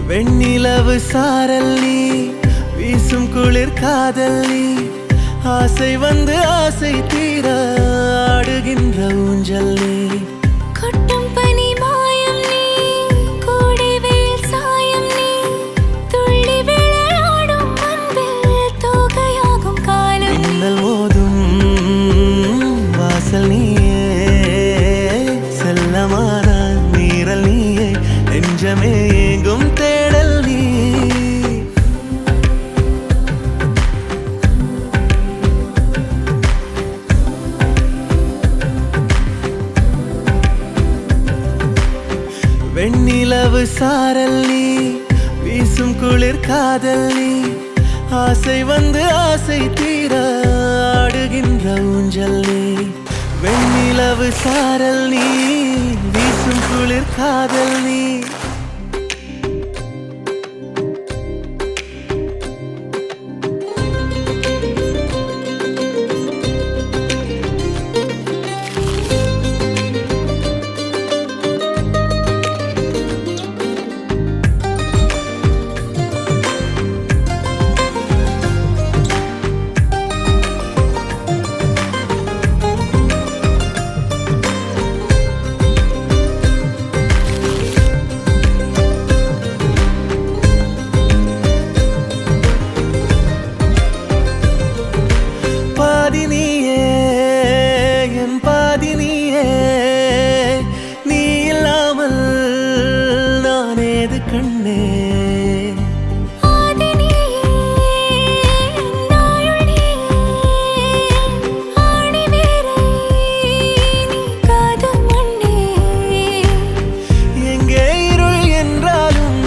வெண்ணிலவு சாரல் நீ வீசும் குளிர் காதல் நீ ஆசை வந்து ஆசை தீர ஆடுகின்ற ஊஞ்சல் நீ கொட்டும் பனி மாயம் நீ கோடை வெயில் சாயம் நீ துள்ளி விளையாடும் அன்பில் தோகையாகும் காலம் மின்னல் மோதும் வாசல் நீயே செல்லமான நீரல் நீயே நெஞ்சமே ஏங்கும் தேடல் நீ வெண்ணிலவு சாரல் நீ வீசும் குளிர் காதல் நீ ஆசை வந்து ஆசை தீர ஆடுகின்ற ஊஞ்சல் நீ வெண்ணிலவு சாரல் நீ வீசும் குளிர் காதல் நீ நீ இல்லாமல் நான் ஏது கண்ணே எங்கே இருள் என்றாலும்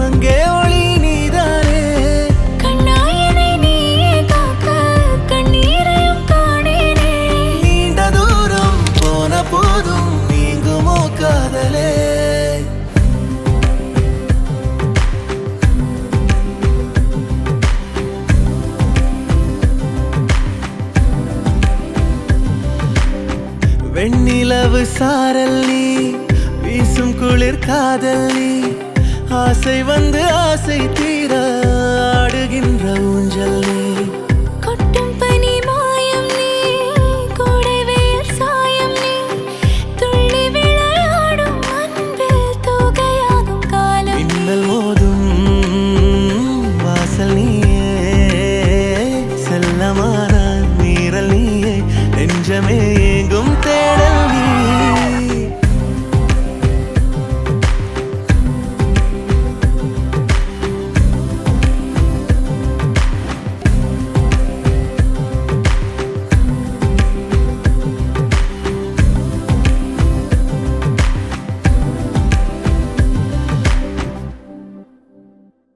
அங்கே ஒளி நீதானே கண்ணாயனை நீ காக்க கண்ணீரையும் காணேனே நீண்ட தூரம் போன போதும் நீங்குமோ காதலே வெண்ணிலவு சாரல் நீ வீசும் குளிர் காதல் நீ ஆசை வந்து ஆசை தீர ஆடுகின்ற ஊஞ்சல் நீ கொட்டும் பனி மாயம் நீ கோடை வெயில் சாயம் நீ துள்ளி விளையாடும் அன்பில் தோகையாகும் காலம் மின்னல் மோதும் வாசல் நீயே செல்லமான நீரல் நீயே நெஞ்சமே